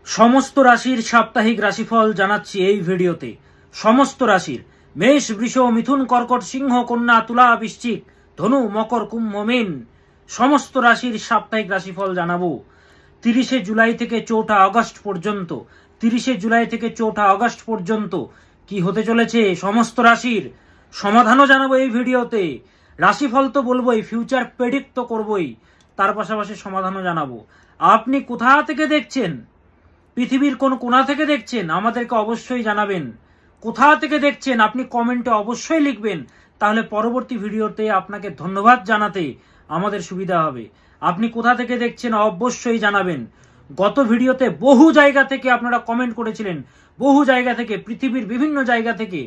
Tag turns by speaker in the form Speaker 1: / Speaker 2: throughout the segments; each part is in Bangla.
Speaker 1: সমস্ত রাশির সাপ্তাহিক রাশিফল জানাচ্ছি এই ভিডিওতে। সমস্ত রাশির মেষ, বৃষ, মিথুন, কর্কট, সিংহ, কন্যা, তুলা, বৃশ্চিক, ধনু, মকর, কুম্ভ, মীন সমস্ত রাশির সাপ্তাহিক রাশিফল জানাবো 30শে জুলাই থেকে 4ঠা আগস্ট পর্যন্ত। 30শে জুলাই থেকে 4ঠা আগস্ট পর্যন্ত কি হতে চলেছে সমস্ত রাশির সমাধানও জানাবো এই ভিডিওতে। রাশিফল তো বলবোই, ফিউচার প্রেডিক্ট তো করবোই, তার পাশাপাশি সমাধানও জানাবো। আপনি কোথা থেকে দেখছেন, পৃথিবীর কোন কোণা থেকে দেখছেন, আমাদেরকে অবশ্যই জানাবেন। কোথা থেকে দেখছেন আপনি কমেন্টে অবশ্যই লিখবেন, তাহলে পরবর্তী ভিডিওতে আপনাকে ধন্যবাদ জানাতে আমাদের সুবিধা হবে। আপনি কোথা থেকে দেখছেন অবশ্যই জানাবেন। গত ভিডিওতে বহু জায়গা থেকে আপনারা কমেন্ট করেছিলেন, বহু জায়গা থেকে, পৃথিবীর বিভিন্ন জায়গা থেকে,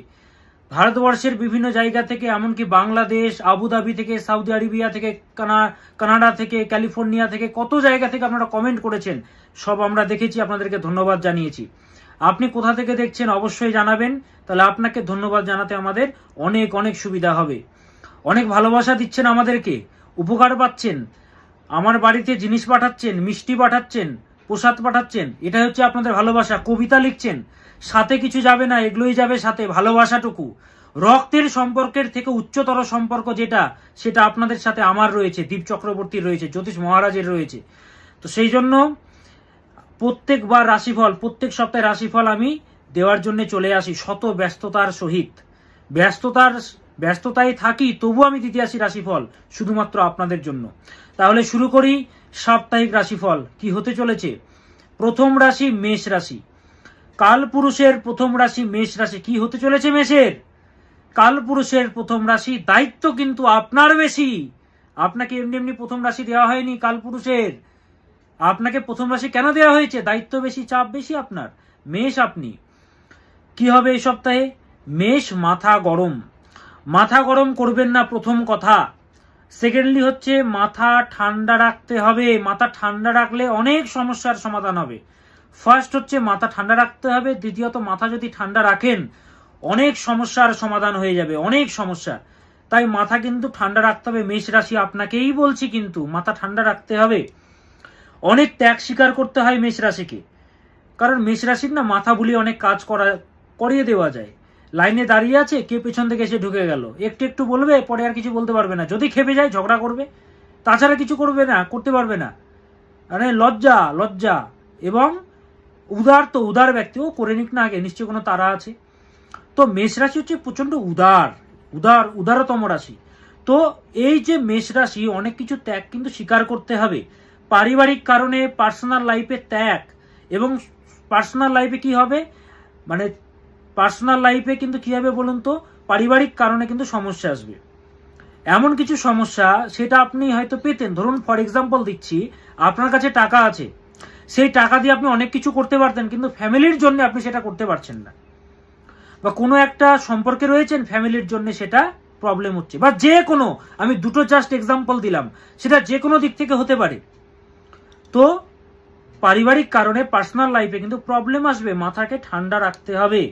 Speaker 1: ভারতবর্ষের বিভিন্ন জায়গা থেকে, এমনকি বাংলাদেশ, আবুধাবি থেকে, সৌদি আরবিয়া থেকে, কানাডা থেকে, ক্যালিফোর্নিয়া থেকে, কত জায়গা থেকে আপনারা কমেন্ট করেছেন, সব আমরা দেখেছি, আপনাদেরকে ধন্যবাদ জানিয়েছি। আপনি কোথা থেকে দেখছেন অবশ্যই জানাবেন, তাহলে আপনাকে ধন্যবাদ জানাতে আমাদের অনেক অনেক সুবিধা হবে। অনেক ভালোবাসা দিচ্ছেন আমাদেরকে, উপকার পাচ্ছেন, আমার বাড়িতে জিনিস পাঠাচ্ছেন, মিষ্টি পাঠাচ্ছেন, প্রসাদ পাঠাচ্ছেন, এটা হচ্ছে আপনাদের ভালোবাসা। কবিতা লিখছেন, সাথে কিছু যাবে না, এগুলোই যাবে সাথে, ভালোবাসাটুকু। রক্তের সম্পর্কের থেকে উচ্চতর সম্পর্ক যেটা, সেটা আপনাদের সাথে আমার রয়েছে, দীপ চক্রবর্তীর রয়েছে, জ্যোতিষ মহারাজের রয়েছে। তো সেই জন্য প্রত্যেকবার রাশিফল, প্রত্যেক সপ্তাহে রাশিফল আমি দেওয়ার জন্য চলে আসি শত ব্যস্ততার সহিত। ব্যস্ততায় থাকি, তবু আমি দিতে আসি রাশিফল শুধুমাত্র আপনাদের জন্য। তাহলে শুরু করি সাপ্তাহিক রাশিফল কি হতে চলেছে। প্রথম রাশি মেষ রাশি। কালপুরুষের প্রথম রাশি মেষ রাশি। কি হতে চলেছে মেষের? কালপুরুষের প্রথম রাশি, দায়িত্ব কিন্তু আপনার বেশি। আপনাকে এমনি এমনি প্রথম রাশি দেওয়া হয়নি কালপুরুষের। আপনাকে প্রথম রাশি কেন দেওয়া হয়েছে? দায়িত্ব বেশি, চাপ বেশি আপনার। মেষ আপনি। কি হবে এই সপ্তাহে? মেষ মাথা গরম। মাথা গরম করবেন না, প্রথম কথা। সেকেন্ডলি হচ্ছে মাথা ঠান্ডা রাখতে হবে। মাথা ঠান্ডা রাখলে অনেক সমস্যার সমাধান হবে। ফার্স্ট হচ্ছে মাথা ঠান্ডা রাখতে হবে, দ্বিতীয়ত মাথা যদি ঠান্ডা রাখেন অনেক সমস্যার সমাধান হয়ে যাবে, অনেক সমস্যা। তাই মাথা কিন্তু ঠান্ডা রাখতে হবে। মেষ রাশি আপনাকেই বলছি, কিন্তু মাথা ঠান্ডা রাখতে হবে। অনেক ত্যাগ স্বীকার করতে হয় মেষ রাশিকে, কারণ মেষ রাশির না মাথা বুলিয়ে অনেক কাজ করিয়ে দেওয়া যায়। লাইনে দাঁড়িয়ে আছে, কে পেছন থেকে এসে ঢুকে গেল, একটু একটু বলবে, পরে আর কিছু বলতে পারবে না। যদি খেপে যায় ঝগড়া করবে, তাছাড়া কিছু করবে না, করতে পারবে না। মানে লজ্জা এবং উদার, তো উদার ব্যক্তিও করে নিক না আগে, নিশ্চয়ই কোনো তারা আছে। তো মেষ রাশি হচ্ছে প্রচন্ড উদারতম রাশি। তো এই যে মেষ রাশি, অনেক কিছু ত্যাগ কিন্তু স্বীকার করতে হবে। পারিবারিক কারণে, পার্সোনাল লাইফে ত্যাগ, এবং পার্সোনাল লাইফে কি হবে, মানে পার্সোনাল লাইফে কিন্তু কি হবে বলুন তো, পারিবারিক কারণে কিন্তু সমস্যা আসবে। এমন কিছু সমস্যা, সেটা আপনি হয়তো পেতেন। ধরুন ফর এক্সাম্পল দিচ্ছি, আপনার কাছে টাকা আছে, সেই টাকা দিয়ে আপনি অনেক কিছু করতে পারতেন, কিন্তু ফ্যামিলির জন্য আপনি সেটা করতে পারছেন না। বা কোনো একটা সম্পর্কে রয়েছেন, ফ্যামিলির জন্য সেটা প্রবলেম হচ্ছে, বা যে কোনো, আমি দুটো জাস্ট এক্সাম্পল দিলাম, সেটা যে কোনো দিক থেকে হতে পারে। তো পারিবারিক কারণে, পার্সোনাল লাইফে কিন্তু প্রবলেম আসবে, মাথাকে ঠান্ডা রাখতে হবে।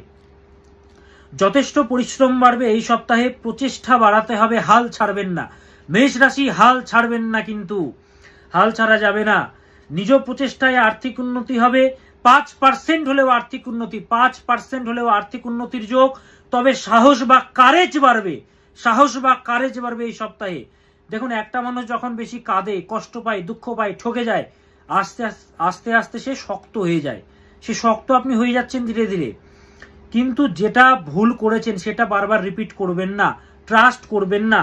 Speaker 1: যথেষ্ট পরিশ্রম বাড়বে এই সপ্তাহে, প্রচেষ্টা বাড়াতে হবে, হাল ছাড়বেন না মেষ রাশি, হাল ছাড়বেন না, কিন্তু হাল ছাড়া যাবে না। নিজ প্রচেষ্টায় আর্থিক উন্নতি হবে। 5% হলেও আর্থিক উন্নতি, 5% হলেও আর্থিক উন্নতির যোগ। তবে সাহস বা কারেজ বাড়বে এই সপ্তাহে। দেখুন, একটা মানুষ যখন বেশি কাঁদে, কষ্ট পায়, দুঃখ পায়, ঠকে যায়, আস্তে আস্তে সে শক্ত হয়ে যায়। সে শক্ত আপনি হয়ে যাচ্ছেন ধীরে ধীরে। কিন্তু যেটা ভুল করেছেন সেটা বারবার রিপিট করবেন না, ট্রাস্ট করবেন না।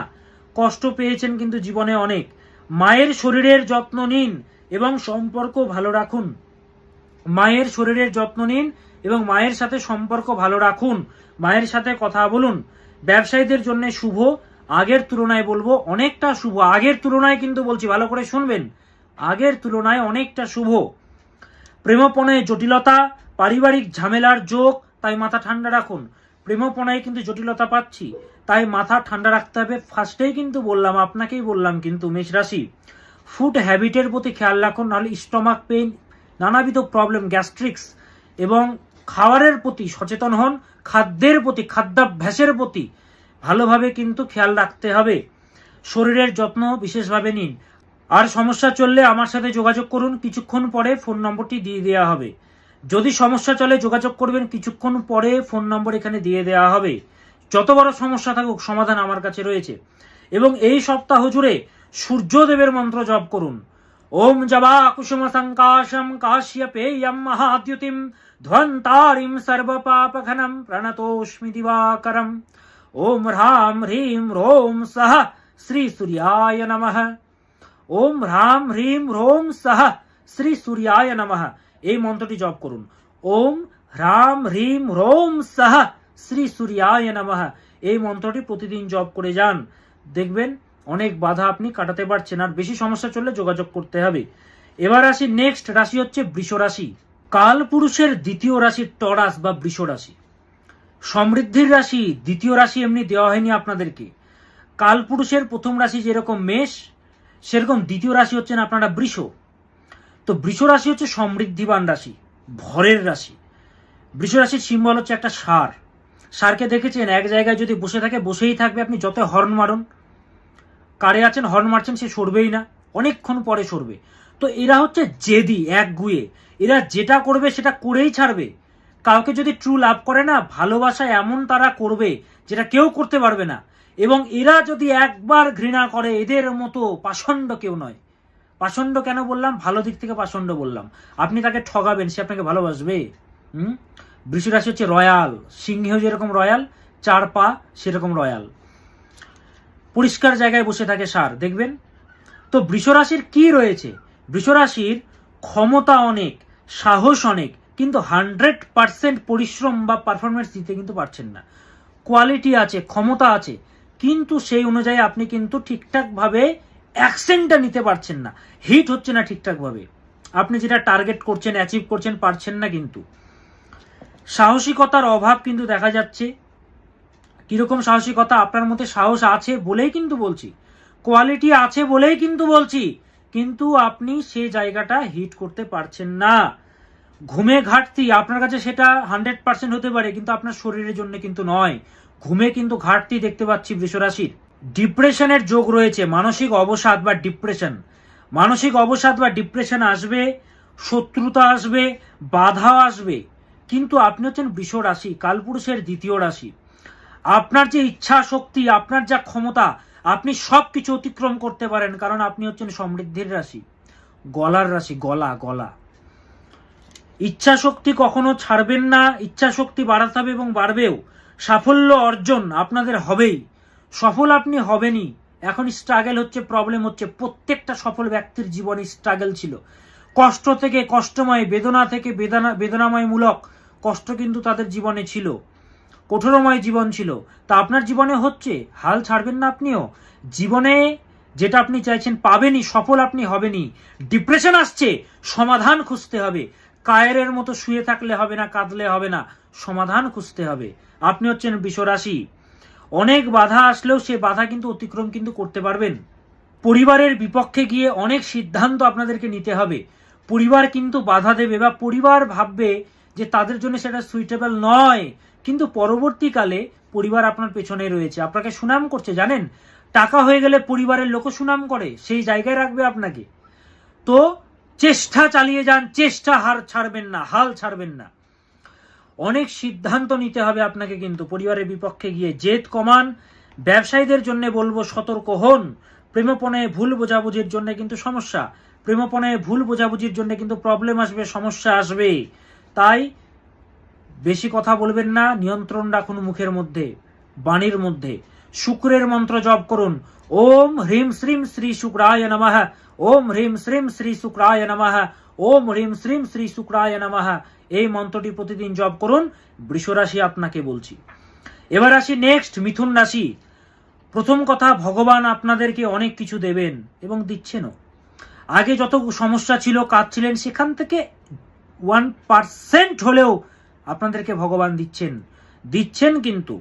Speaker 1: কষ্ট পেয়েছেন কিন্তু জীবনে অনেক। মায়ের শরীরের যত্ন নিন এবং সম্পর্ক ভালো রাখুন। মায়ের শরীরের যত্ন নিন এবং মায়ের সাথে সম্পর্ক ভালো রাখুন, মায়ের সাথে কথা বলুন। ব্যবসায়ীদের জন্য শুভ, আগের তুলনায় বলবো অনেকটা শুভ। আগের তুলনায় কিন্তু বলছি, ভালো করে শুনবেন, আগের তুলনায় অনেকটা শুভ। প্রেমপণে জটিলতা, পারিবারিক ঝামেলার যোগ, তাই মাথা ঠান্ডা রাখুন। প্রেমপণায় কিন্তু জটিলতা পাচ্ছি, তাই মাথা ঠান্ডা রাখতে হবে। ফার্স্টেই কিন্তু বললাম, আপনাকেই বললাম কিন্তু মেষ রাশি, ফুড হ্যাবিটের প্রতি খেয়াল রাখুন, নাহলে স্টমাক পেইন, নানাবিধ প্রবলেম, গ্যাস্ট্রিক্স, এবং খাবারের প্রতি সচেতন হন। খাদ্যের প্রতি, খাদ্যাভ্যাসের প্রতি ভালোভাবে কিন্তু খেয়াল রাখতে হবে। শরীরের যত্ন বিশেষভাবে নিন। আর সমস্যা চললে আমার সাথে যোগাযোগ করুন, কিছুক্ষণ পরে ফোন নম্বরটি দিয়ে দেওয়া হবে। যদি সমস্যা চলে যোগাযোগ করবেন, কিছুক্ষণ পরে ফোন নম্বর এখানে দিয়ে দেওয়া হবে। যত বড় সমস্যা থাকুক সমাধান আমার কাছে রয়েছে। এবং এই সপ্তাহ জুড়ে সূর্যদেবের মন্ত্র জপ করুন। ওম জবা কুসুম সংকাশম কাশ্যপেয়ম মহাদ্যুতিম ধ্বন্তারিম সর্বপাপঘনম প্রণতোস্মি দিবাকরম। ওম হ্রাম হ্রিম রোম সহ শ্রী সূর্যায় নমঃ। ওম হ্রাম হ্রিম রোম সহ শ্রী সূর্যায় নমঃ। এই মন্ত্রটি জপ করুন। ওম হ্রাম হ্রিম রোম সহ শ্রী সূর্যায় নমঃ। এই মন্ত্রটি প্রতিদিন জপ করে যান, দেখবেন অনেক বাধা আপনি কাটাতে পারছেন। আর বেশি সমস্যা চললে যোগাযোগ করতে হবে। এবার আসি নেক্সট রাশি হচ্ছে বৃষ রাশি। কাল পুরুষের দ্বিতীয় রাশি টরাস বা বৃষ রাশি। সমৃদ্ধির রাশি, দ্বিতীয় রাশি এমনি দেওয়া হয়নি আপনাদেরকে। কাল পুরুষের প্রথম রাশি যেরকম মেষ, সেরকম দ্বিতীয় রাশি হচ্ছেন আপনারা বৃষ। তো বৃষ রাশি হচ্ছে সমৃদ্ধিবান রাশি, ভরের রাশি। বৃষ রাশির সিম্বল হচ্ছে একটা ষাঁড়। ষাঁড়কে দেখেছেন এক জায়গায় যদি বসে থাকে বসেই থাকবে, আপনি যত হর্ন মারুন, কারে আছেন হর্ন মারছেন সে সরবেই না, অনেকক্ষণ পরে সরবে। তো এরা হচ্ছে জেদি, একগুয়ে। এরা যেটা করবে সেটা করেই ছাড়বে। কাউকে যদি ট্রু লাভ করে না, ভালোবাসা এমন তারা করবে যেটা কেউ করতে পারবে না। এবং এরা যদি একবার ঘৃণা করে, এদের মতো পাষণ্ড কেউ নয়। পাষণ্ড কেন বললাম? ভালো দিক থেকে পাষণ্ড বললাম। আপনি তাকে ঠগাবেন, সে আপনাকে ভালোবাসবে। বৃষ রাশি হচ্ছে রয়্যাল। সিংহ যেরকম রয়্যাল, চার পা সেরকম রয়্যাল। পরিষ্কার জায়গায় বসে থাকে ষাঁড়, দেখবেন। তো বৃষ রাশির কি রয়েছে? বৃষ রাশির ক্ষমতা অনেক, সাহস অনেক, কিন্তু 100% পরিশ্রম বা পারফরমেন্স দিতে কিন্তু পারছেন না। কোয়ালিটি আছে, ক্ষমতা আছে, কিন্তু সেই অনুযায়ী আপনি কিন্তু ঠিকঠাকভাবে অ্যাকশনটা নিতে পারছেন না, হিট হচ্ছে না ঠিকঠাকভাবে। আপনি যেটা টার্গেট করছেন, অ্যাচিভ করছেন, পারছেন না। কিন্তু সাহসিকতার অভাব কিন্তু দেখা যাচ্ছে। কিরকম সাহসিকতা? আপনার মধ্যে সাহস আছে বলেই কিন্তু বলছি, কোয়ালিটি আছে বলেই কিন্তু বলছি, কিন্তু আপনি সেই জায়গাটা হিট করতে পারছেন না। ঘুমে ঘাটতি আপনার কাছে সেটা 100% হতে পারে, কিন্তু আপনার শরীরের জন্য কিন্তু নয়। ঘুমে কিন্তু ঘাটতি দেখতে পাচ্ছি বৃষ রাশির। ডিপ্রেশনের যোগ রয়েছে, মানসিক অবসাদ বা ডিপ্রেশন। মানসিক অবসাদ বা ডিপ্রেশন আসবে, শত্রুতা আসবে, বাধা আসবে। কিন্তু আপনি হচ্ছেন বৃষ রাশি, কালপুরুষের দ্বিতীয় রাশি। আপনার যে ইচ্ছা শক্তি, আপনার যা ক্ষমতা, আপনি সব কিছু অতিক্রম করতে পারেন, কারণ আপনি হচ্ছেন সমৃদ্ধির রাশি, গলার রাশি। গলা গলা ইচ্ছা শক্তি কখনো ছাড়বেন না, ইচ্ছা শক্তি বাড়াতে হবে এবং বাড়বেও। সাফল্য অর্জন আপনাদের হবেই, সফল আপনি হবেনই। এখন স্ট্রাগল হচ্ছে, প্রবলেম হচ্ছে। প্রত্যেকটা সফল ব্যক্তির জীবনে স্ট্রাগল ছিল, কষ্ট থেকে কষ্টময়, বেদনা থেকে বেদনাময় মূলক কষ্ট কিন্তু তাদের জীবনে ছিল, কঠোরময় জীবন ছিল। তা আপনার জীবনে হচ্ছে, হাল ছাড়বেন না আপনিও। জীবনে যেটা আপনি চাইছেন পাবেনই, সফল আপনি হবেনই। ডিপ্রেশন আসছে, সমাধান খুঁজতে হবে। কায়েরের মতো শুয়ে থাকলে হবে না, কাঁদলে হবে না, সমাধান খুঁজতে হবে। আপনি হচ্ছেন বৃষ রাশি। অনেক বাধা আসলেও সে বাধা কিন্তু অতিক্রম কিন্তু করতে পারবেন। পরিবারের বিপক্ষে গিয়ে অনেক সিদ্ধান্ত আপনাদেরকে নিতে হবে। পরিবার কিন্তু বাধা দেবে, বা পরিবার ভাববে যে তাদের জন্য সেটা সুইটেবল নয়, কিন্তু পরবর্তীকালে পরিবার আপনার পেছনে রয়েছে, আপনাকে সুনাম করছে। জানেন, টাকা হয়ে গেলে পরিবারের লোক সুনাম করে, সেই জায়গায় রাখবে আপনাকে। তো চেষ্টা চালিয়ে যান, চেষ্টা হার ছাড়বেন না, হাল ছাড়বেন না। অনেক সিদ্ধান্ত নিতে হবে আপনাকে কিন্তু পরিবারের বিপক্ষে গিয়ে। জেদ কমান। ব্যবসায়ীদের জন্য বলবো সতর্ক হন। প্রেমপণে ভুল বোঝাবুঝির জন্য কিন্তু সমস্যা, প্রেমপণে ভুল বোঝাবুঝির জন্য কিন্তু প্রবলেম আসবে, সমস্যা আসবে। তাই বেশি কথা বলবেন না, নিয়ন্ত্রণ রাখুন মুখের মধ্যে, বাণীর মধ্যে। শুক্রের মন্ত্র জপ করুন। ওম হ্রিম শ্রীম শ্রী শুক্রায় নমঃ। ওম হ্রিম শ্রীম শ্রী শুক্রায় নমঃ। ওম হ্রিম শ্রীম শ্রী শুক্রায় নমঃ। এই মন্ত্রটি প্রতিদিন জপ করুন। বৃষ রাশি আপনাকে বলছি। এবার আসি নেক্সট, মিথুন রাশি। প্রথম কথা, ভগবান আপনাদেরকে অনেক কিছু দেবেন এবং দিচ্ছেনও। আগে যত সমস্যা ছিল, কাঁদছিলেন, সেখান থেকে 1% হলেও আপনাদেরকে ভগবান দিচ্ছেন। কিন্তু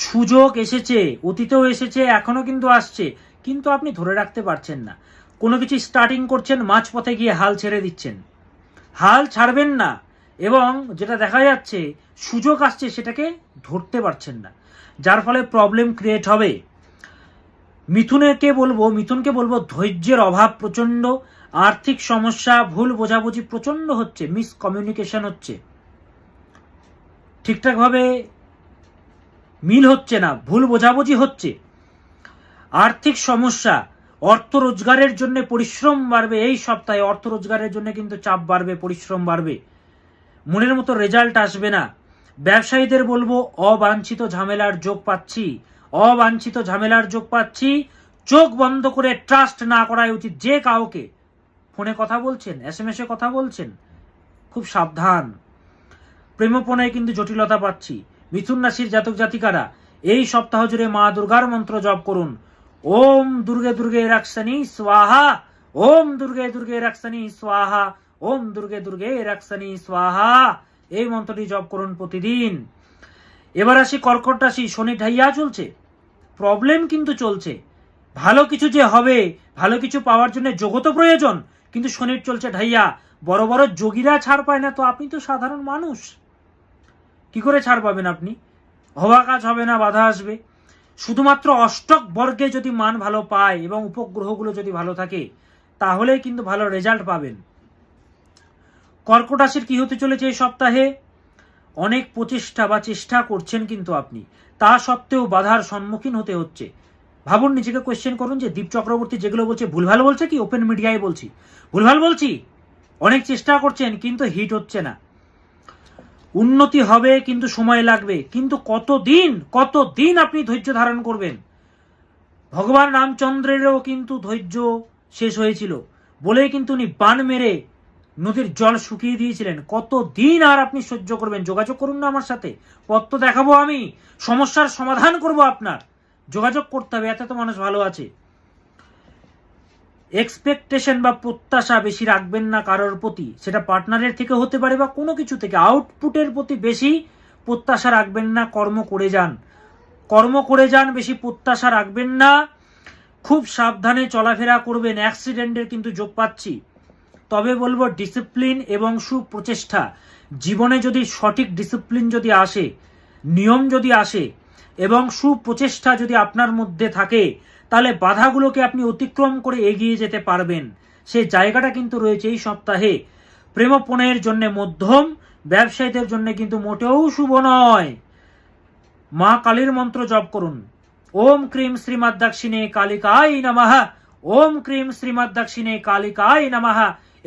Speaker 1: সুযোগ এসেছে, অতীতেও এসেছে, এখনো কিন্তু আসছে, কিন্তু আপনি ধরে রাখতে পারছেন না। কোনো কিছু স্টার্টিং করছেন, মাঝপথে গিয়ে হাল ছেড়ে দিচ্ছেন। হাল ছাড়বেন না। এবং যেটা দেখা যাচ্ছে, সুযোগ আসছে, সেটাকে ধরতে পারছেন না, যার ফলে প্রবলেম ক্রিয়েট হবে। মিথুনকে বলবো ধৈর্যের অভাব প্রচন্ড। আর্থিক সমস্যা, ভুল বোঝাবুঝি প্রচন্ড হচ্ছে, মিসকমিউনিকেশন হচ্ছে, ঠিকঠাকভাবে মিল হচ্ছে না, ভুল বোঝাবুঝি হচ্ছে, আর্থিক সমস্যা, অর্থ রোজগারের জন্য পরিশ্রম বাড়বে। এই সপ্তাহে অর্থ রোজগারের জন্য কিন্তু চাপ বাড়বে, পরিশ্রম বাড়বে, মনের মতো রেজাল্ট আসবে না। ব্যবসায়ীদের বলবো অবাঞ্ছিত ঝামেলার যোগ পাচ্ছি, অবাঞ্ছিত ঝামেলার যোগ পাচ্ছি। চোখ বন্ধ করে ট্রাস্ট না করাই উচিত। যে কাউকে ফোনে কথা বলছেন, SMS এ কথা বলছেন, খুব সাবধান। প্রেমপণায় কিন্তু জটিলতা পাচ্ছি। মিথুন রাশির জাতক জাতিকারা এই সপ্তাহ জুড়ে মা দুর্গার মন্ত্র জপ করুন। ওম দুর্গে দুর্গে রাক্ষানি স্বাহা, ওম দুর্গে দুর্গে রাক্ষানি স্বাহা, ওম দুর্গে দুর্গে রাক্ষানি স্বাহা। এই মন্ত্রটি জপ করুন প্রতিদিন। এবার আসি কর্কট রাশি। শনি ঢাইয়া চলছে, প্রবলেম কিন্তু চলছে। ভালো কিছু যে হবে, ভালো কিছু পাওয়ার জন্য যোগ্য তো প্রয়োজন, কিন্তু শনির চলছে ঢাইয়া। বড় বড় যোগীরা ছাড় পায় না, তো আপনি তো সাধারণ মানুষ, কি করে ছাড় পাবেন আপনি? হওয়া কাজ হবে না, বাধা আসবে। শুধুমাত্র অষ্টক বর্গে যদি মান ভালো পায় এবং উপগ্রহগুলো যদি ভালো থাকে, তাহলেই কিন্তু ভালো রেজাল্ট পাবেন। কর্কট রাশির কি হতে চলেছে এই সপ্তাহে? অনেক প্রচেষ্টা বা চেষ্টা করছেন কিন্তু আপনি, তা সত্ত্বেও বাধার সম্মুখীন হতে হচ্ছে। ভাবুন, নিজেকে কোয়েশ্চেন করুন যে দীপ চক্রবর্তী যেগুলো বলছে ভুলভাল বলছে কি ওপেন মিডিয়ায় বলছি? ভুলভাল বলছি। অনেক চেষ্টা করছেন কিন্তু হিট হচ্ছে না। উন্নতি হবে কিন্তু সময় লাগবে। কিন্তু কতদিন আপনি ধৈর্য ধারণ করবেন? ভগবান রামচন্দ্রেরও কিন্তু ধৈর্য শেষ হয়েছিল বলেই কিন্তু উনি বান মেরে নদীর জল শুকিয়ে দিয়েছিলেন। কতদিন আর আপনি সহ্য করবেন? যোগাযোগ করুন না আমার সাথে, পথ তো দেখাবো আমি, সমস্যার সমাধান করব আপনার। যোগাযোগ করতে হবে, এত তো মানুষ ভালো আছে। এক্সপেকটেশন বা প্রত্যাশা বেশি রাখবেন না কারোর প্রতি, সেটা পার্টনারের থেকে হতে পারে বা কোনো কিছু থেকে। আউটপুটের প্রতি বেশি প্রত্যাশা রাখবেন না, কর্ম করে যান, বেশি প্রত্যাশা রাখবেন না। খুব সাবধানে চলাফেরা করবেন। অ্যাক্সিডেন্টের কিন্তু যোগ পাচ্ছি। তবে বলবো ডিসিপ্লিন এবং সুপ্রচেষ্টা, জীবনে যদি সঠিক ডিসিপ্লিন যদি আসে, নিয়ম যদি আসে এবং সুপ্রচেষ্টা যদি আপনার মধ্যে থাকে, তাহলে বাধাগুলোকে আপনি অতিক্রম করে এগিয়ে যেতে পারবেন। সেই জায়গাটা কিন্তু রয়েছে এই সপ্তাহে। প্রেমপণের জন্য মধ্যম, ব্যবসায়ীদের জন্য কিন্তু মোটেও শুভ নয়। মা কালীর মন্ত্র জপ করুন। ওম ক্রিম শ্রীমদ্দক্ষিণে কালিকায় নমঃ, ওম ক্রিম শ্রীমদ্দক্ষিণে কালিকায় নমঃ।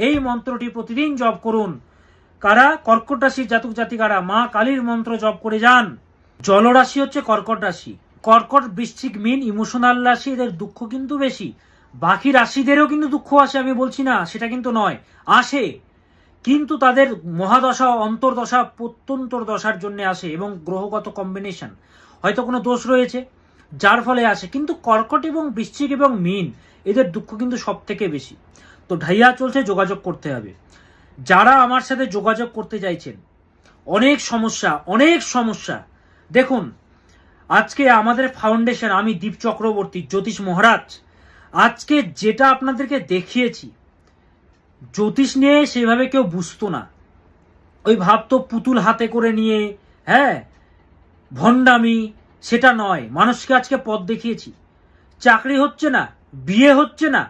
Speaker 1: এই মন্ত্রটি প্রতিদিন জপ করুন। কারা? কর্কট রাশির জাতক জাতিকারা মা কালীর মন্ত্র জপ করে যান। জলরাশি হচ্ছে কর্কট রাশি। কর্কট, বৃশ্চিক, মীন ইমোশনাল রাশি, এদের দুঃখ কিন্তু বেশি। বাকি রাশিদেরও কিন্তু দুঃখ আসে, আমি বলছি না সেটা কিন্তু নয়, আসে, কিন্তু তাদের মহাদশা, অন্তর্দশা, প্রত্যন্তর দশার জন্য আসে এবং গ্রহগত কম্বিনেশন, হয়তো কোনো দোষ রয়েছে যার ফলে আসে। কিন্তু কর্কট এবং বৃশ্চিক এবং মীন, এদের দুঃখ কিন্তু সব থেকে বেশি। তো ঢাইয়া চলছে, যোগাযোগ করতে হবে। যারা আমার সাথে যোগাযোগ করতে চাইছেন, অনেক সমস্যা। দেখুন, আজকে আমাদের ফাউন্ডেশন, আমি দীপ চক্রবর্তী, জ্যোতিষ মহারাজ, আজকে যেটা আপনাদেরকে দেখিয়েছি, জ্যোতিষ নিয়ে সেভাবে কেউ বুঝতো না। ওই ভাবতো পুতুল হাতে করে নিয়ে, ভণ্ডামি, সেটা নয়। মানুষকে আজকে পথ দেখিয়েছি। চাকরি হচ্ছে না, বিয়ে হচ্ছে না।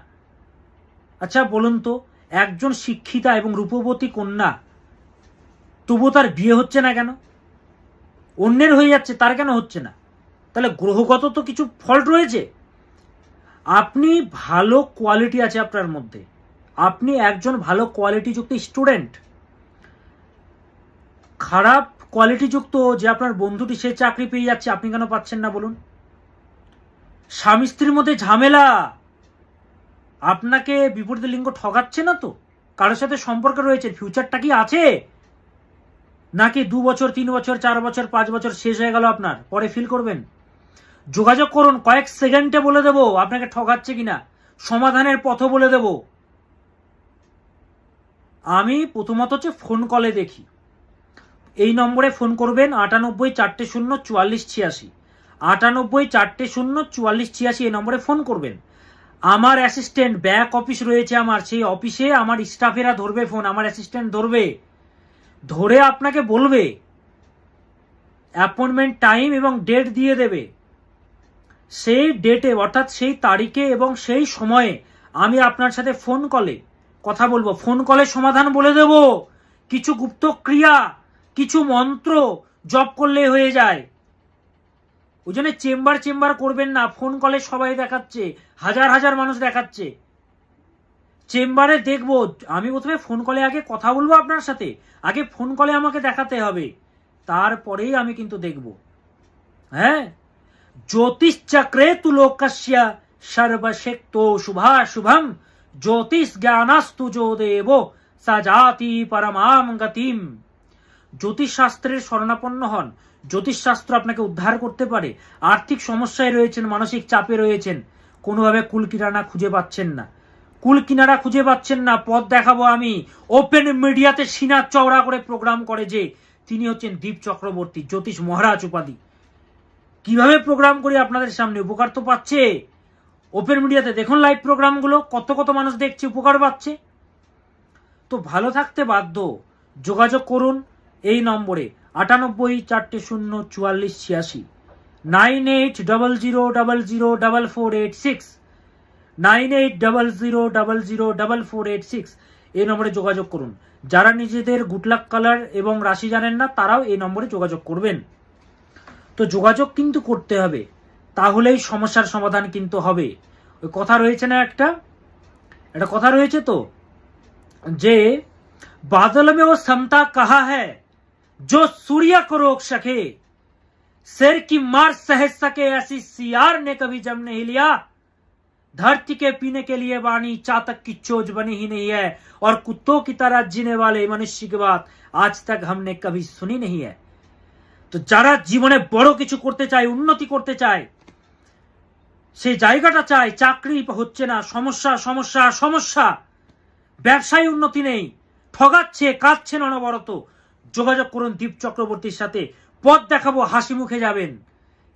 Speaker 1: আচ্ছা বলুন তো, একজন শিক্ষিতা এবং রূপবতী কন্যা, তবুও তার বিয়ে হচ্ছে না কেন? অন্যের হয়ে যাচ্ছে, তার কেন হচ্ছে না? তাহলে গ্রহগত তো কিছু ফল্ট রয়েছে। আপনি ভালো কোয়ালিটি আছে আপনার মধ্যে, আপনি একজন ভালো কোয়ালিটিযুক্ত স্টুডেন্ট। খারাপ কোয়ালিটিযুক্ত যে আপনার বন্ধুটি, সে চাকরি পেয়ে যাচ্ছে, আপনি কেন পাচ্ছেন না বলুন? স্বামী স্ত্রীর মধ্যে ঝামেলা, আপনাকে বিপরীত লিঙ্গ ঠকাচ্ছে না তো? কারোর সাথে সম্পর্ক রয়েছে, ফিউচারটা কি আছে? নাকি 2 বছর, 3 বছর, 4 বছর, 5 বছর শেষ হয়ে গেল আপনার, পরে ফিল করবেন? যোগাযোগ করুন, কয়েক সেকেন্ডে বলে দেবো আপনাকে ঠকাচ্ছে কিনা, সমাধানের পথও বলে দেব। আমি প্রথমত হচ্ছে ফোন কলে দেখি। এই নম্বরে ফোন করবেন, 98 400 4486, 98 400 4486, এই নম্বরে ফোন করবেন। আমার অ্যাসিস্ট্যান্ট, ব্যাক অফিস রয়েছে আমার, সেই অফিসে আমার স্টাফেরা ধরবে ফোন, আমার অ্যাসিস্ট্যান্ট ধরবে, ধরে আপনাকে বলবে, অ্যাপয়েন্টমেন্ট টাইম এবং ডেট দিয়ে দেবে। সেই ডেটে, অর্থাৎ সেই তারিখে এবং সেই সময়ে আমি আপনার সাথে ফোন কলে কথা বলবো, ফোন কলে সমাধান বলে দেব, কিছু গুপ্ত ক্রিয়া, কিছু মন্ত্র জপ করলে হয়ে যায়। ওই জন্য চেম্বার করবেন না, ফোন কলে সবাই দেখাচ্ছে, হাজার হাজার মানুষ দেখাচ্ছে। চেম্বারে দেখবো, আমি প্রথমে ফোন কলে আগে কথা বলবো আপনার সাথে, আগে ফোন কলে আমাকে দেখাতে হবে, তারপরেই আমি কিন্তু দেখব। হ্যাঁ, জ্যোতিষ চক্রে তু লোকস্য সর্বশক্তো শুভাশুভম জ্যোতিষ জ্ঞানাস্তু যো দেব সাজাতি পরমাম গতিম। জ্যোতিষ শাস্ত্রের শরণাপন্ন হন, জ্যোতিষ শাস্ত্র আপনাকে উদ্ধার করতে পারে। আর্থিক সমস্যায় রয়েছেন, মানসিক চাপে রয়েছেন, কোনোভাবে কুলকিনারা খুঁজে পাচ্ছেন না, কুলকিনারা খুঁজে পাচ্ছেন না, পথ দেখাবো আমি। ওপেন মিডিয়াতে সিনা চওড়া করে প্রোগ্রাম করে যে, তিনি হচ্ছেন দীপ চক্রবর্তী, জ্যোতিষ মহারাজ উপাধি। কিভাবে প্রোগ্রাম করি আপনাদের সামনে, উপকার তো পাচ্ছে। ওপেন মিডিয়াতে দেখুন লাইভ প্রোগ্রামগুলো, কত কত মানুষ দেখছে, উপকার পাচ্ছে। তো ভালো থাকতে বাধ্য, যোগাযোগ করুন এই নম্বরে 98404486 9800004486 9800004486 এই নম্বরে যোগাযোগ করুন। যারা নিজেদের গুড লাক কালার এবং রাশি জানেন না, তারাও এই নম্বরে যোগাযোগ করবেন। তো যোগাযোগ কিন্তু করতে হবে, তাহলেই সমস্যার সমাধান কিন্তু হবে। ওই কথা রয়েছে না, একটা কথা রয়েছে তো, যে बादल में वो समता कहा है जो सूर्य को रोक सके, शेर की मार सह सके ऐसी सियार ने कभी जम नहीं लिया। धरती के पीने के लिए वाणी चातक की चोज बनी ही नहीं है, और कुत्तों की तरह जीने वाले मनुष्य की बात आज तक हमने कभी सुनी नहीं है। তো যারা জীবনে বড় কিছু করতে চায়, উন্নতি করতে চায়, সেই জায়গাটা চায়, চাকরি হচ্ছে না, সমস্যা সমস্যা সমস্যা, ব্যবসায় উন্নতি নেই, ঠগাচ্ছে, কাঁদছেন অনবরত, যোগাযোগ করুন দীপ চক্রবর্তীর সাথে, পথ দেখাবো, হাসি মুখে যাবেন।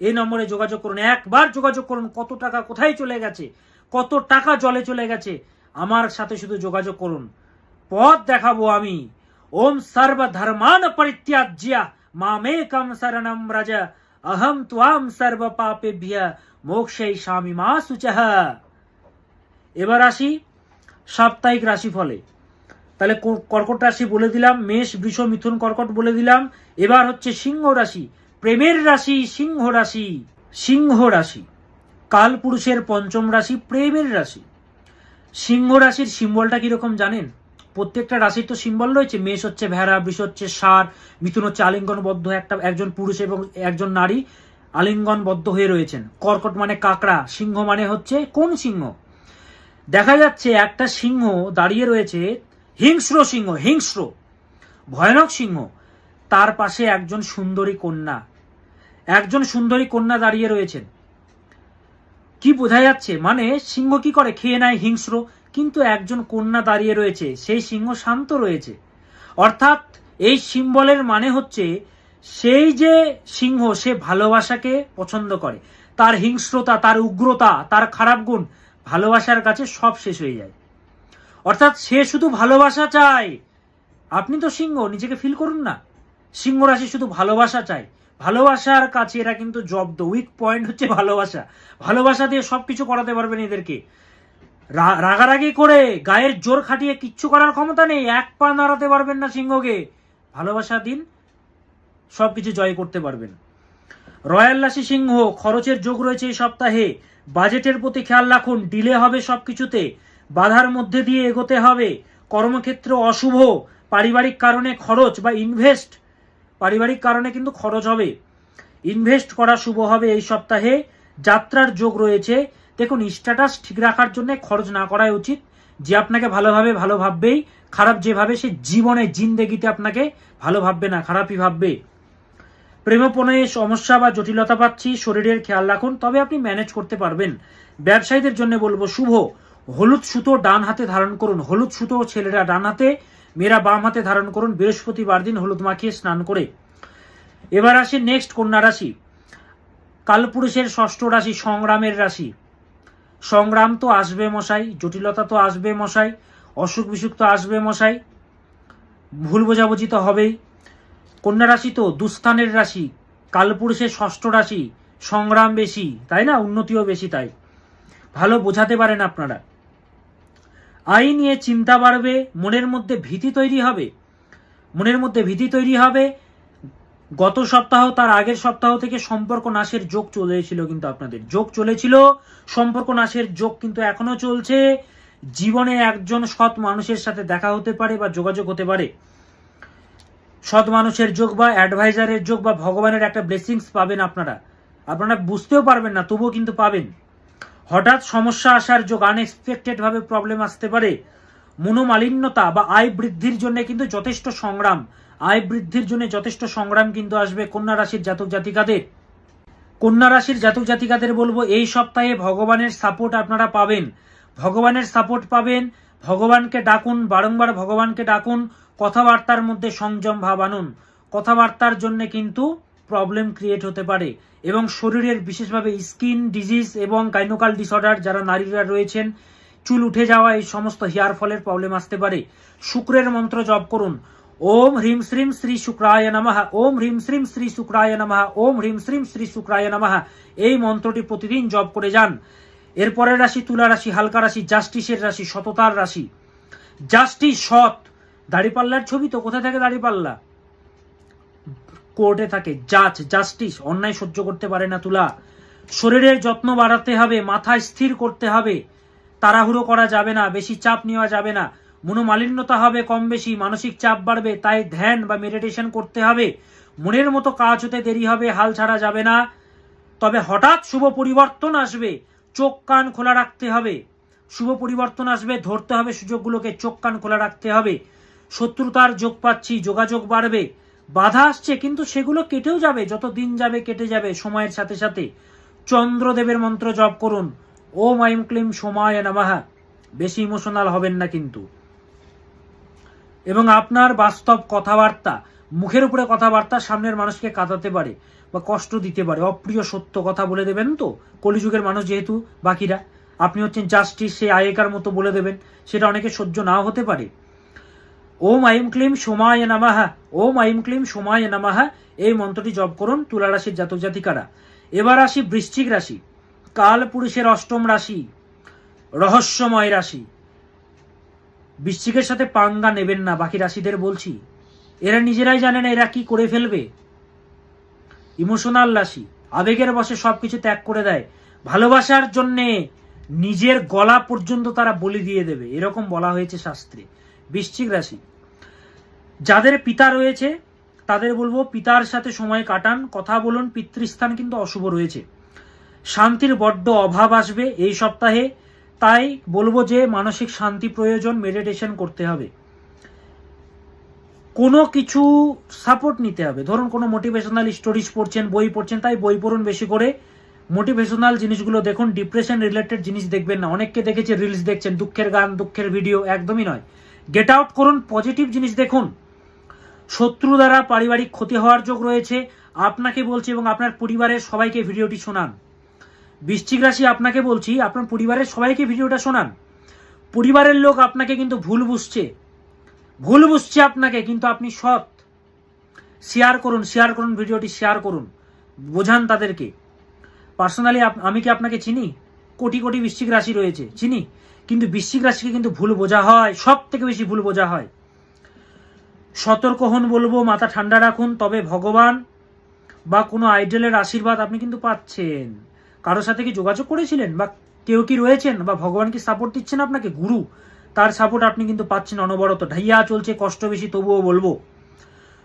Speaker 1: এই নম্বরে যোগাযোগ করুন, একবার যোগাযোগ করুন। কত টাকা কোথায় চলে গেছে, কত টাকা জলে চলে গেছে, আমার সাথে শুধু যোগাযোগ করুন, পথ দেখাবো আমি। ওম সর্বধর্মান পরিত্যাজ্য মামেকম শরণম ব্রজ অহম ত্বাম সর্ব পাপেভ্য মোক্ষয়িষ্যামি মা শুচঃ। এবার আসি সাপ্তাহিক রাশিফলে। তাহলে কর্কট রাশি বলে দিলাম, মেষ বৃষ মিথুন কর্কট বলে দিলাম। এবার হচ্ছে সিংহ রাশি, প্রেমের রাশি সিংহ রাশি। সিংহ রাশি কালপুরুষের পঞ্চম রাশি, প্রেমের রাশি। সিংহ রাশির সিম্বলটা কিরকম জানেন? প্রত্যেকটা রাশির তো সিম্বল রয়েছে। মেষ হচ্ছে ভেড়া, বৃষ হচ্ছে ষাঁড়, মিথুন হচ্ছে আলিঙ্গনবদ্ধ, একজন পুরুষ এবং একজন নারী আলিঙ্গনবদ্ধ হয়ে রয়েছেন। কর্কট মানে কাকড়া, সিংহ মানে হচ্ছে কোন সিংহ? দেখা যাচ্ছে একটা সিংহ দাঁড়িয়ে রয়েছে, হিংস্র সিংহ, হিংস্র ভয়ানক সিংহ, তার পাশে একজন সুন্দরী কন্যা, একজন সুন্দরী কন্যা দাঁড়িয়ে রয়েছেন। কি বোঝা যাচ্ছে? মানে সিংহ কি করে, খেয়ে নেয়, হিংস্র, কিন্তু একজন কন্যা দাঁড়িয়ে রয়েছে, সেই সিংহ শান্ত রয়েছে। অর্থাৎ এই সিম্বলের মানে হচ্ছে, সেই যে সিংহ, সে ভালোবাসাকে পছন্দ করে, তার হিংস্রতা, তার উগ্রতা, তার খারাপ গুণ ভালোবাসার কাছে সব শেষ হয়ে যায়। অর্থাৎ সে শুধু ভালোবাসা চায়। আপনি তো সিংহ, নিজেকে ফিল করুন না। সিংহ রাশি শুধু ভালোবাসা চায়, ভালোবাসার কাছে এরা কিন্তু জব্দ। উইক পয়েন্ট হচ্ছে ভালোবাসা, ভালোবাসা দিয়ে সবকিছু করাতে পারবেন এদেরকে। রাগারাগি করে গায়ের জোর খাটিয়ে কিচ্ছু করার ক্ষমতা নেই, এক পা নাড়াতে পারবেন না সিংহকে। ভালোবাসা দিন, সবকিছু জয় করতে পারবেন। রয়্যাল রাশি সিংহ, খরচের যোগ রয়েছে এই সপ্তাহে, বাজেটের প্রতি খেয়াল রাখুন, ডিলে হবে সবকিছুতে, বাধার মধ্যে দিয়ে এগোতে হবে। কর্মক্ষেত্র অশুভ, পারিবারিক কারণে খরচ বা ইনভেস্ট, পারিবারিক কারণে কিন্তু খরচ হবে, ইনভেস্ট করা শুভ হবে এই সপ্তাহে। যাত্রার যোগ রয়েছে। দেখুন, স্ট্যাটাস ঠিক রাখার জন্য খরচ না করাই উচিত। যে আপনাকে ভালোভাবে ভালো ভাববেই, খারাপ যেভাবে সে জীবনে জিন্দেগিতে আপনাকে ভালো ভাববে না, খারাপই ভাববে। প্রেমপণে সমস্যা বা জটিলতা পাচ্ছি, শরীরের খেয়াল রাখুন, তবে আপনি ম্যানেজ করতে পারবেন। ব্যবসায়ীদের জন্য বলবো শুভ, হলুদ সুতো ডান হাতে ধারণ করুন, হলুদ সুতো ছেলেরা ডান হাতে, মেয়েরা বাম হাতে ধারণ করুন বৃহস্পতিবার দিন হলুদ মাখিয়ে স্নান করে। এবার আসি নেক্সট কন্যা রাশি, কালপুরুষের ষষ্ঠ রাশি, সংগ্রামের রাশি। সংগ্রাম তো আসবে মশাই, জটিলতা তো আসবে মশাই, অসুখ বিসুখ তো আসবে মশাই, ভুল বোঝাবুঝি তো হবেই। কন্যা রাশি তো দুস্থানের রাশি, কালপুরুষের ষষ্ঠ রাশি, সংগ্রাম বেশি, তাই না, উন্নতিও বেশি, তাই ভালো বোঝাতে পারেন আপনারা। আয় নিয়ে চিন্তা বাড়বে, মনের মধ্যে ভীতি তৈরি হবে, মনের মধ্যে ভীতি তৈরি হবে। গত সপ্তাহ তার আগের সপ্তাহ থেকে সম্পর্ক নাশের যোগ চলেছিল, কিন্তু আপনাদের যোগ চলেছিল, সম্পর্ক নাশের যোগ কিন্তু এখনো চলছে। জীবনে একজন সৎ মানুষের সাথে দেখা হতে পারে বা যোগাযোগ হতে পারে, সৎ মানুষের যোগ বা অ্যাডভাইজারের যোগ বা ভগবানের একটা ব্লেসিংস পাবেন আপনারা, আপনারা বুঝতেও পারবেন না, তবুও কিন্তু পাবেন। হঠাৎ সমস্যা আসার যোগ, আনএক্সপেক্টেড ভাবে প্রবলেম আসতে পারে। মনোমালিন্যতা বা আয় বৃদ্ধির জন্য কিন্তু যথেষ্ট সংগ্রাম, আয় বৃদ্ধির জন্য যথেষ্ট সংগ্রাম কিন্তু আসবে কন্যা রাশির জাতক জাতিকাদের। কন্যা রাশির জাতক জাতিকাদের বলবো এই সপ্তাহে ভগবানের সাপোর্ট আপনারা পাবেন, ভগবানের সাপোর্ট পাবেন। ভগবানকে ডাকুন, বারংবার ভগবানকে ডাকুন, কথাবার্তার মধ্যে সংযম ভাব আনুন। কথাবার্তার জন্য কিন্তু প্রবলেম ক্রিয়েট হতে পারে, এবং শরীরের বিশেষভাবে স্কিন ডিজিজ এবং গাইনোকাল ডিসঅর্ডার, যারা নারীরা রয়েছেন, চুল উঠে যাওয়া, এই সমস্ত হেয়ার ফলের প্রবলেম আসতে পারে। শুক্রের মন্ত্র জপ করুন, ওম হ্রিম শ্রীম শ্রী শুক্রায় নমঃ, ওম হ্রিম শ্রীম শ্রী শুক্রায় নমঃ, ওম হ্রিম শ্রীম শ্রী শুক্রায় নমঃ। এই মন্ত্রটি প্রতিদিন জপ করে যান। এরপরের রাশি তুলা রাশি, হালকা রাশি, জাস্টিসের রাশি, সততার রাশি। জাস্টিস, সৎ। দাড়িপাল্লার ছবি তো, কোথায় থাকে দাড়িপাল্লা? কোর্টে থাকে। জাজ, জাস্টিস, অন্যায় সহ্য করতে পারে না তুলা। শরীরের যত্ন বাড়াতে হবে, মাথা স্থির করতে হবে, তাড়াহুড়ো করা যাবে না, বেশি চাপ নেওয়া যাবে না। মনোমালিন্যতা হবে কম বেশি, মানসিক চাপ বাড়বে, তাই ধ্যান বা মেডিটেশন করতে হবে। মনের মতো কাজ হতে দেরি হবে, হাল ছাড়া যাবে না। তবে হঠাৎ শুভ পরিবর্তন আসবে, চোখ কান খোলা রাখতে হবে। শুভ পরিবর্তন আসবে, ধরতে হবে সুযোগগুলোকে, চোখ কান খোলা রাখতে হবে। শত্রুতার যোগ পাচ্ছি, যোগাযোগ বাড়বে। বাধা আসছে, কিন্তু সেগুলো কেটেও যাবে, যত দিন যাবে কেটে যাবে সময়ের সাথে সাথে। চন্দ্রদেবের মন্ত্র জপ করুন, ওম আইম ক্লিম সোমায় নমঃ। বেশি ইমোশনাল হবেন না কিন্তু। এবং আপনার বাস্তব কথাবার্তা, মুখের উপরে কথাবার্তা সামনের মানুষকে কাঁদাতে পারে বা কষ্ট দিতে পারে। অপ্রিয় সত্য কথা বলে দেবেন তো, কলিযুগের মানুষ যেহেতু বাকিরা, আপনি হচ্ছেন জাস্টিস, সেই আগেকার মতো বলে দেবেন, সেটা অনেকে সহ্য নাও হতে পারে। ওম আইম ক্লিম সোমায় নমঃ, ওম আইম ক্লিম সোমায় নমঃ। এই মন্ত্রটি জপ করুন তুলা রাশির জাতক জাতিকারা। এবার আসি বৃশ্চিক রাশি, কাল পুরুষের অষ্টম রাশি, রহস্যময় রাশি। বৃশ্চিকের সাথে পাঙ্গা নেবেন না, বাকি রাশিদের বলছি, এরা নিজেরাই জানে না এরা কি করে ফেলবে। ইমোশনাল রাশি, আবেগের বশে সবকিছু ত্যাগ করে দেয়, ভালোবাসার জন্যে নিজের গলা পর্যন্ত তারা বলি দিয়ে দেবে, এরকম বলা হয়েছে শাস্ত্রে। বৃশ্চিক রাশি, যাদের পিতা রয়েছে তাদের বলবো পিতার সাথে সময় কাটান, কথা বলুন। পিতৃস্থান কিন্তু অশুভ রয়েছে, শান্তির বড্ড অভাব আসবে এই সপ্তাহে, তাই বলবো যে মানসিক শান্তি প্রয়োজন, মেডিটেশন করতে হবে। কোনো কিছু সাপোর্ট নিতে হবে, ধরুন কোনো মোটিভেশনাল স্টোরিজ পড়ছেন, বই পড়ছেন, তাই বই পড়ুন বেশি করে, মোটিভেশনাল জিনিসগুলো দেখুন, ডিপ্রেশন রিলেটেড জিনিস দেখবেন না। অনেককে দেখেছি রিলস দেখছেন, দুঃখের গান, দুঃখের ভিডিও, একদমই নয়। গেট আউট করুন, পজিটিভ জিনিস দেখুন। শত্রু দ্বারা পারিবারিক ক্ষতি হওয়ার যোগ রয়েছে, আপনাকে বলছি, এবং আপনার পরিবারের সবাইকে ভিডিওটি শোনান। বৃশ্চিক রাশি, আপনাকে বলছি, আপনার পরিবারের সবাইকে ভিডিওটা শোনান। পরিবারের লোক আপনাকে কিন্তু ভুল বুঝছে আপনাকে, কিন্তু আপনি সৎ। শেয়ার করুন ভিডিওটি, শেয়ার করুন, বোঝান তাদেরকে। পার্সোনালি আমি কি আপনাকে চিনি? কোটি কোটি বৃশ্চিক রাশি রয়েছে, চিনি, কিন্তু বৃশ্চিক রাশিকে কিন্তু ভুল বোঝা হয়, সব থেকে বেশি ভুল বোঝা হয়। সতর্ক হন বলবো, মাথা ঠান্ডা রাখুন। তবে ভগবান বা কোনো আইডলের আশীর্বাদ আপনি কিন্তু পাচ্ছেন। কারোর সাথে কি যোগাযোগ করেছিলেন, বা কেউ কি রয়েছেন, বা ভগবান কি সাপোর্ট দিচ্ছেন আপনাকে, গুরু, তার সাপোর্ট আপনি কিন্তু পাচ্ছেন অনবরত। ঢাইয়া চলছে, কষ্ট বেশি, তবুও বলবো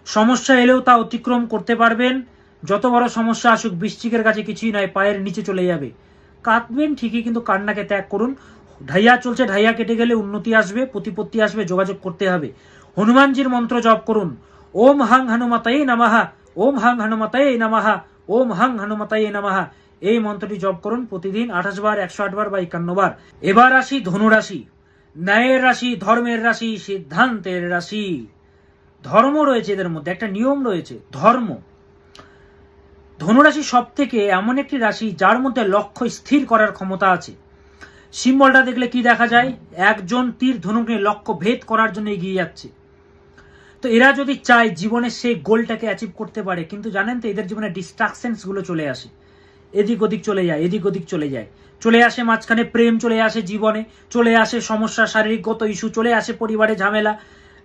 Speaker 1: সমস্যা এলেও তা অতিক্রম করতে পারবেন। যত বড় সমস্যা আসুক, বৃশ্চিকের কাছে কিছুই নয়, পায়ের নিচে চলে যাবে। কাঁদবেন ঠিকই, কিন্তু কান্নাকে ত্যাগ করুন। ঢাইয়া চলছে, ঢাইয়া কেটে গেলে উন্নতি আসবে, প্রতিপত্তি আসবে, যোগাযোগ করতে হবে। হনুমানজির মন্ত্র জপ করুন, ওম হাং হনুমতায়ে নমঃ, ওম হাং হনুমতায়ে নমঃ, ওম হাং হনুমতায়ে নমঃ। এই মন্ত্রটি জপ করুন প্রতিদিন 28 বার, 108 বার বা 51 বার। এবার আসি ধনু রাশি, ন্যায়ের রাশি, ধর্মের রাশি, সিদ্ধান্তের রাশি। ধর্ম রয়েছে এদের মধ্যে, একটা নিয়ম রয়েছে, ধর্ম। ধনুরাশি সব থেকে এমন একটি রাশি যার মধ্যে লক্ষ্য স্থির করার ক্ষমতা আছে। সিম্বলটা দেখলে কি দেখা যায়? একজন তীর ধনুক নিয়ে লক্ষ্য ভেদ করার জন্য এগিয়ে যাচ্ছে। তো এরা যদি চায় জীবনে সেই গোলটাকে অ্যাচিভ করতে পারে, কিন্তু জানেন তো এদের জীবনে ডিস্ট্রাকশনস গুলো চলে আসে, এদিক ওদিক চলে যায়, এদিক ওদিক চলে যায়। চলে আসে মাঝখানে প্রেম, চলে আসে জীবনে, চলে আসে সমস্যা, শারীরিকগত ইস্যু, চলে আসে পরিবারে ঝামেলা।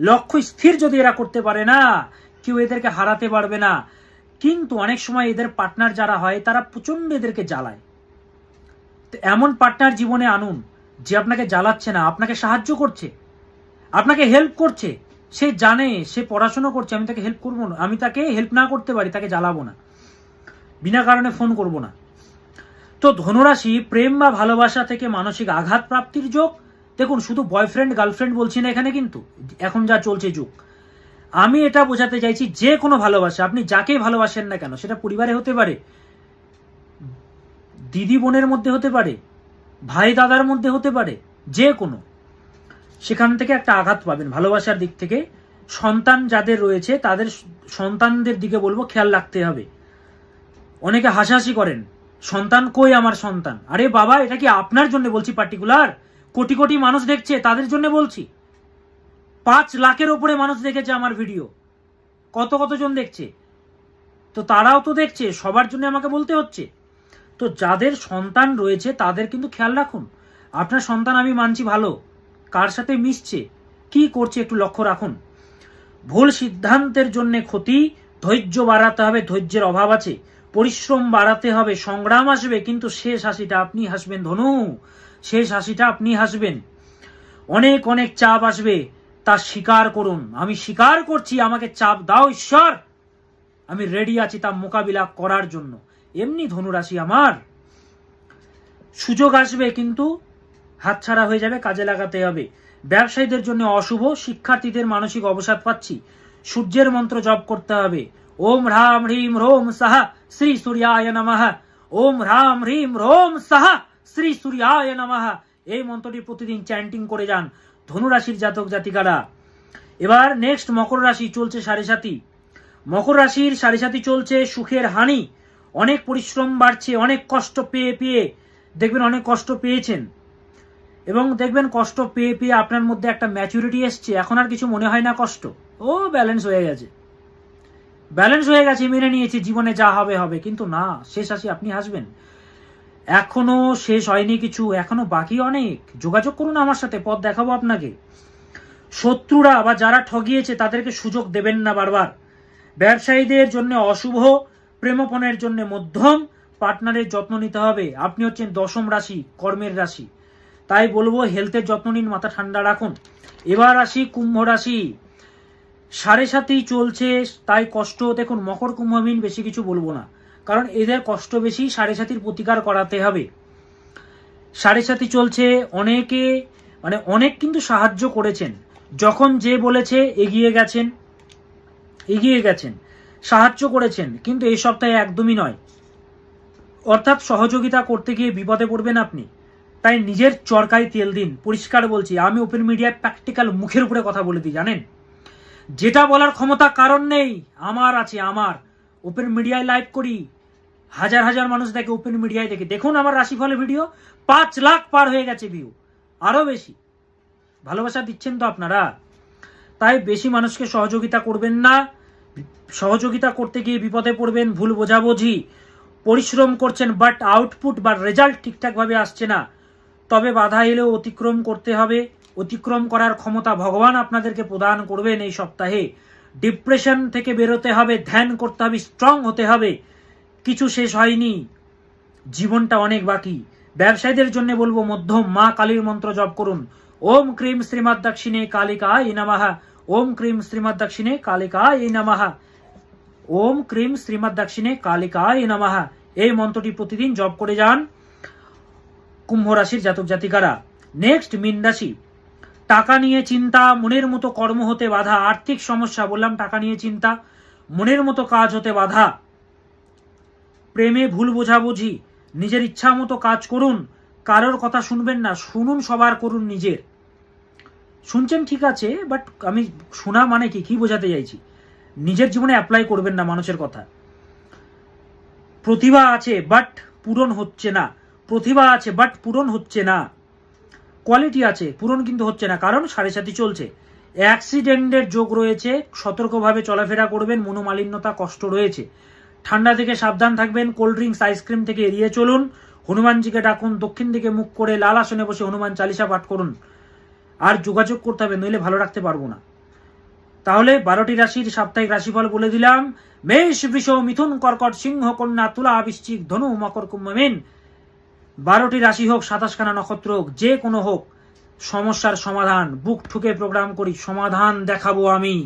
Speaker 1: লক্ষ্য স্থির যদি এরা করতে পারে না, কেউ এদেরকে হারাতে পারবে না। কিন্তু অনেক সময় এদের পার্টনার যারা হয় তারা প্রচন্ড এদেরকে জ্বালায়। তো এমন পার্টনার জীবনে আনুন যে আপনাকে জ্বালাচ্ছে না, আপনাকে সাহায্য করছে, আপনাকে হেল্প করছে। সে জানে সে পড়াশোনা করছে, আমি তাকে হেল্প করবো না, আমি তাকে হেল্প না করতে পারি তাকে জ্বালাবো না, বিনা কারণে ফোন করব না। তো ধনুরাশি, প্রেম বা ভালোবাসা থেকে মানসিক আঘাত প্রাপ্তির যোগ। দেখুন, শুধু বয়ফ্রেন্ড গার্লফ্রেন্ড বলছি না এখানে, কিন্তু এখন যা চলছে যুগ, আমি এটা বোঝাতে চাইছি যে কোনো ভালোবাসা, আপনি যাকেই ভালোবাসেন না কেন, সেটা পরিবারে হতে পারে, দিদি বোনের মধ্যে হতে পারে, ভাই দাদার মধ্যে হতে পারে, যে কোনো, সেখান থেকে একটা আঘাত পাবেন ভালোবাসার দিক থেকে। সন্তান যাদের রয়েছে তাদের সন্তানদের দিকে বলবো খেয়াল রাখতে হবে। অনেকে হাসাহাসি করেন, সন্তান কই আমার সন্তান? আরে বাবা, এটা কি আপনার জন্য বলছি পার্টিকুলার? কোটি কোটি মানুষ দেখছে, তাদের জন্য বলছি। 5 লাখের ওপরে মানুষ দেখেছে আমার ভিডিও, কতজন দেখছে, তো তারাও তো দেখছে, সবার জন্য আমাকে বলতে হচ্ছে। তো যাদের সন্তান রয়েছে তাদের কিন্তু খেয়াল রাখুন। আপনার সন্তান আমি মানছি ভালো, কার সাথে মিশছে, কি করছে, একটু লক্ষ্য রাখুন। ভুল সিদ্ধান্তের জন্য ক্ষতি, ধৈর্য বাড়াতে হবে, ধৈর্যের অভাব আছে, পরিশ্রম বাড়াতে হবে, সংগ্রাম আসবে, কিন্তু শেষ হাসিটা আপনি হাসবেন ধনু, শেষ হাসিটা আপনি হাসবেন। অনেক অনেক চাপ আসবে, তা স্বীকার করুন। আমি স্বীকার করছি, আমাকে চাপ দাও ঈশ্বর, আমি রেডি আছি তা মোকাবিলা করার জন্য। এমনি ধনুরাশি আমার, সুযোগ আসবে কিন্তু হাতছাড়া হয়ে যাবে, কাজে লাগাতে হবে। ব্যবসায়ীদের জন্য অশুভ, শিক্ষার্থীদের মানসিক অবসাদ পাচ্ছি, সূর্যের মন্ত্র জপ করতে হবে। ওম হ্রাম হ্রিম রোম সাহা শ্রী সূর্যায় নমঃ, ওম হ্রাম হ্রিম রোম সাহা শ্রী সূর্যায় নমঃ। এই মন্ত্রটি প্রতিদিন চ্যান্টিং করে যান ধনুরাশির জাতক জাতিকারা। এবার নেক্সট মকর রাশি, চলছে 7.5। মকর রাশির 7.5 চলছে সুখের হানি, অনেক পরিশ্রম বাড়ছে, অনেক কষ্ট পেয়ে পেয়ে দেখবেন, অনেক কষ্ট পেয়েছেন, এবং দেখবেন কষ্ট পেয়ে পেয়ে আপনার মধ্যে একটা ম্যাচুরিটি এসছে, এখন আর কিছু মনে হয় না কষ্ট, ও ব্যালেন্স হয়ে গেছে, মেনে নিয়েছি জীবনে যা হবে হবে। কিন্তু না, শেষ হাসি আপনি হাসবেন। এখনো শেষ হয়নি কিছু, এখনো বাকি অনেক। যোগাযোগ করুন আমার সাথে, পথ দেখাবো আপনাকে। শত্রুরা বা যারা ঠগিয়েছে তাদেরকে সুযোগ দেবেন না বারবার। ব্যবসায়ীদের জন্য অশুভ, প্রেমপণের জন্য মধ্যম, পার্টনারের যত্ন নিতে হবে। আপনি হচ্ছেন 10ম রাশি, কর্মের রাশি, তাই বলবো হেলথের যত্ন নিন, মাথা ঠান্ডা রাখুন। এবার আসি কুম্ভ রাশি, 7.5 চলছে, তাই কষ্ট। দেখুন, মকর কুম্ভ মিন বেশি কিছু বলবো না, কারণ এদের কষ্ট বেশি, 7.5 প্রতিকার করাতে হবে। 7.5 চলছে, অনেকে অনেক কিন্তু সাহায্য করেছেন, যখন যে বলেছে এগিয়ে গেছেন, সাহায্য করেছেন, কিন্তু এই সপ্তাহে একদমই নয়। অর্থাৎ সহযোগিতা করতে গিয়ে বিপদে পড়বেন আপনি, তাই নিজের চরকায় তেল দিন। পরিষ্কার বলছি, আমি ওপেন মিডিয়ায় প্র্যাকটিক্যাল মুখের উপরে কথা বলে দিই, জানেন, যেটা বলার ক্ষমতা কারণ নেই, আমার আছে। আমার ওপেন মিডিয়ায় লাইভ করি, হাজার হাজার মানুষ দেখে, ওপেন মিডিয়ায় দেখে। দেখুন আমার রাশিফলের ভিডিও 5 লাখ পার হয়ে গেছে ভিউ, আরো বেশি। ভালোবাসা দিচ্ছেন তো আপনারা, তাই বেশি মানুষকে সহযোগিতা করবেন না। সহযোগিতা করতে গিয়ে বিপদে পড়বেন, ভুল বোঝাবুঝি। পরিশ্রম করছেন বাট আউটপুট বা রেজাল্ট ঠিকঠাকভাবে আসছে না, তবে বাধা এলেও অতিক্রম করতে হবে। অতিক্রম করার ক্ষমতা ভগবান আপনাদেরকে প্রদান করবেন এই সপ্তাহে। ডিপ্রেশন থেকে বেরোতে হবে, ধ্যান করতে হবে, স্ট্রং হতে হবে। কিছু শেষ হয়নি, জীবনটা অনেক বাকি। ব্যবসায়ীদের জন্য বলবো মধ্যম, মা কালীর মন্ত্র জপ করুন। ওম ক্রিম শ্রীমৎ দক্ষিণে কালিকায় নমঃ, ওম ক্রিম শ্রীমৎ দক্ষিণে কালিকায় নমঃ, ওম ক্রিম শ্রীমৎ দক্ষিণে কালিকায় নমঃ। এই মন্ত্রটি প্রতিদিন জপ করে যান কুম্ভ রাশির জাতক জাতিকারা। নেক্সট মীন রাশি, টাকা নিয়ে চিন্তা, মনের মতো কর্ম হতে বাধা, আর্থিক সমস্যা, বললাম টাকা নিয়ে চিন্তা, মনের মতো কাজ হতে বাধা, প্রেমে ভুল বোঝাবুঝি, নিজের ইচ্ছা মতো কাজ করুন, কারোর কথা শুনবেন না, শুনুন সবার, করুন নিজের। শুনছেন ঠিক আছে, বাট আমি শোনা মানে কি বোঝাতে চাইছি, নিজের জীবনে অ্যাপ্লাই করবেন না মানুষের কথা। প্রতিভা আছে বাট পূরণ হচ্ছে না, প্রতিভা আছে বাট পূরণ হচ্ছে না, কোয়ালিটি আছে পূরণ কিন্তু হচ্ছে না, কারণ 7.5 চলছে। অ্যাক্সিডেন্টের যোগ রয়েছে, সতর্কভাবে চলাফেরা করবেন, মনোমালিন্যতা, কষ্ট রয়েছে। ঠান্ডা থেকে সাবধান থাকবেন, কোল্ড ড্রিঙ্কস আইসক্রিম থেকে এড়িয়ে চলুন। হনুমানজিকে ডাকুন, দক্ষিণ দিকে মুখ করে লাল আসনে বসে হনুমান চালিসা পাঠ করুন। আর যোগাযোগ করতে হবে, নইলে ভালো রাখতে পারবো না। তাহলে 12টি রাশির সাপ্তাহিক রাশিফল বলে দিলাম। মেষ, বৃষ, মিথুন, কর্কট, সিংহ, কন্যা, তুলা, বৃশ্চিক, ধনু, মকর, কুম্ভ, মীন। 12টি রাশি হোক, 27খানা নক্ষত্র হোক, যে কোনো হোক, সমস্যার সমাধান বুক ঠুকে প্রোগ্রাম করি, সমাধান দেখাবো আমি।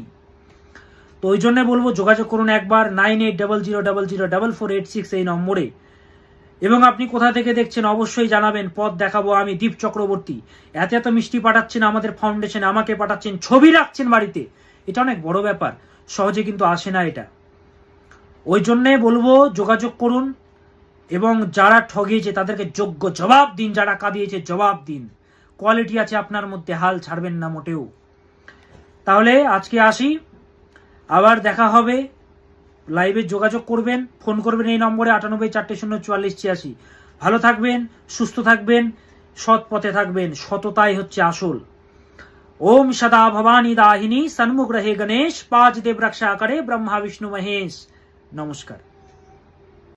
Speaker 1: তো ওই জন্য বলবো যোগাযোগ করুন একবার 9800004486 এই নম্বরে। এবং আপনি কোথা থেকে দেখছেন অবশ্যই জানাবেন, পথ দেখাবো আমি, দীপ চক্রবর্তী। এত এত মিষ্টি পাঠাচ্ছেন আমাদের ফাউন্ডেশনে, আমাকে পাঠাচ্ছেন, ছবি রাখছেন বাড়িতে, এটা অনেক বড় ব্যাপার, সহজে কিন্তু আসে না এটা। ওই জন্যে বলবো যোগাযোগ করুন, এবং যারা ঠগিয়েছে তাদেরকে যোগ্য জবাব দিন, যারা কাঁদিয়েছে জবাব দিন। কোয়ালিটি আছে আপনার মধ্যে, হাল ছাড়বেন না মোটেও। তাহলে আজকে আসি, আবার দেখা হবে। লাইভে যোগাযোগ করবেন, ফোন করবেন এই নম্বরে 98404486। ভালো থাকবেন, সুস্থ থাকবেন, সৎ পথে থাকবেন, সততাই হচ্ছে আসল। ओम सदा भवानी दाहिनी सन्मुख रहे गणेश, पांच देव रक्षा करे ब्रह्मा विष्णु महेश। नमस्कार।